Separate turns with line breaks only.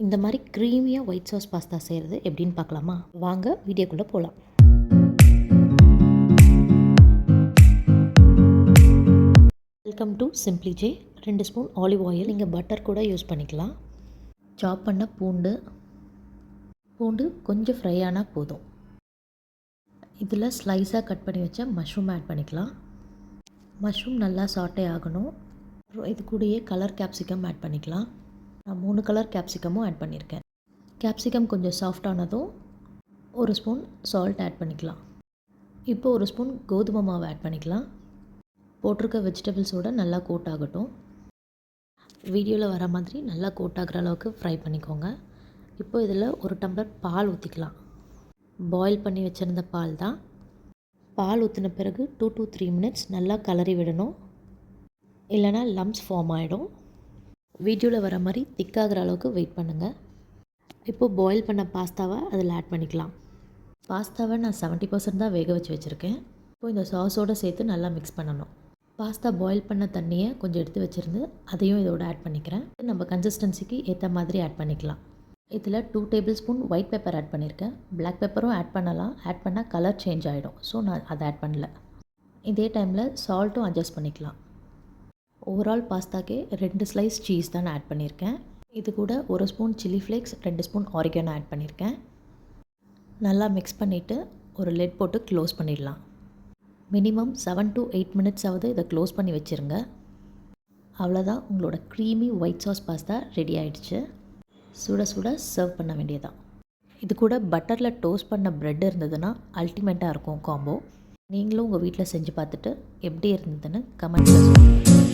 இந்த மாதிரி க்ரீமியாக ஒயிட் சாஸ் பாஸ்தா செய்கிறது எப்படின்னு பார்க்கலாமா? வாங்க வீடியோக்குள்ளே போகலாம். Welcome to simply J. 2 spoon olive oil, நீங்கள் பட்டர் கூட யூஸ் பண்ணிக்கலாம். சாப் பண்ண பூண்டு கொஞ்சம் ஃப்ரை ஆனால் போதும். இதில் ஸ்லைஸாக கட் பண்ணி வச்ச மஷ்ரூம் ஆட் பண்ணிக்கலாம். மஷ்ரூம் நல்லா சாட்டே ஆகணும். இது கூடயே கலர் கேப்சிகம் ஆட் பண்ணிக்கலாம். நான் 3 கலர் கேப்சிகமும் ஆட் பண்ணியிருக்கேன். கேப்சிகம் கொஞ்சம் சாஃப்டானதும் 1 ஸ்பூன் சால்ட் ஆட் பண்ணிக்கலாம். இப்போ 1 ஸ்பூன் கோதுமை மாவு ஆட் பண்ணிக்கலாம். போட்டிருக்க வெஜிடபிள்ஸோடு நல்லா கோட் ஆகட்டும். வீடியோவில் வர மாதிரி நல்லா கோட் ஆகிற அளவுக்கு ஃப்ரை பண்ணிக்கோங்க. இப்போ இதில் 1 டம்ளர் பால் ஊற்றிக்கலாம். பாயில் பண்ணி வச்சுருந்த பால் தான். பால் ஊற்றின பிறகு 2 to 3 மினிட்ஸ் நல்லா கலரி விடணும், இல்லைனா லம்ப்ஸ் ஃபார்ம் ஆகிடும். வீடியோவில் வர மாதிரி திக்காகிற அளவுக்கு வெயிட் பண்ணுங்கள். இப்போது பாயில் பண்ண பாஸ்தாவை அதில் ஆட் பண்ணிக்கலாம். பாஸ்தாவை நான் 70% தான் வேக வச்சு வச்சுருக்கேன். இப்போது இந்த சாஸோடு சேர்த்து நல்லா மிக்ஸ் பண்ணணும். பாஸ்தா பாயில் பண்ண தண்ணியை கொஞ்சம் எடுத்து வச்சுருந்து அதையும் இதோட ஆட் பண்ணிக்கிறேன். நம்ம கன்சிஸ்டன்சிக்கு ஏற்ற மாதிரி ஆட் பண்ணிக்கலாம். இதில் 2 table spoon white pepper add பண்ணியிருக்கேன். பிளாக் பெப்பரும் ஆட் பண்ணலாம். ஆட் பண்ணால் கலர் சேஞ்ச் ஆகிடும். ஸோ நான் அதை ஆட் பண்ணல. இதே டைமில் சால்ட்டும் அட்ஜஸ்ட் பண்ணிக்கலாம். ஓவரால் பாஸ்தாக்கே 2 ஸ்லைஸ் சீஸ் தான் ஆட் பண்ணியிருக்கேன். இது கூட 1 spoon chilli flakes, 2 spoon oregano add பண்ணியிருக்கேன். நல்லா மிக்ஸ் பண்ணிவிட்டு ஒரு லெட் போட்டு க்ளோஸ் பண்ணிடலாம். மினிமம் 7 to 8 மினிட்ஸ் ஆகுது இதை க்ளோஸ் பண்ணி வச்சுருங்க. அவ்வளோதான், உங்களோட creamy white sauce pasta ready ஆகிடுச்சு. சுட சுட சர்வ் பண்ண வேண்டியதான். இது கூட பட்டரில் டோஸ்ட் பண்ண ப்ரெட் இருந்ததுன்னா அல்டிமேட்டாக இருக்கும் காம்போ. நீங்களும் உங்கள் வீட்டில் செஞ்சு பார்த்துட்டு எப்படி இருந்ததுன்னு கமெண்ட்ஸில் சொல்லுங்கள்.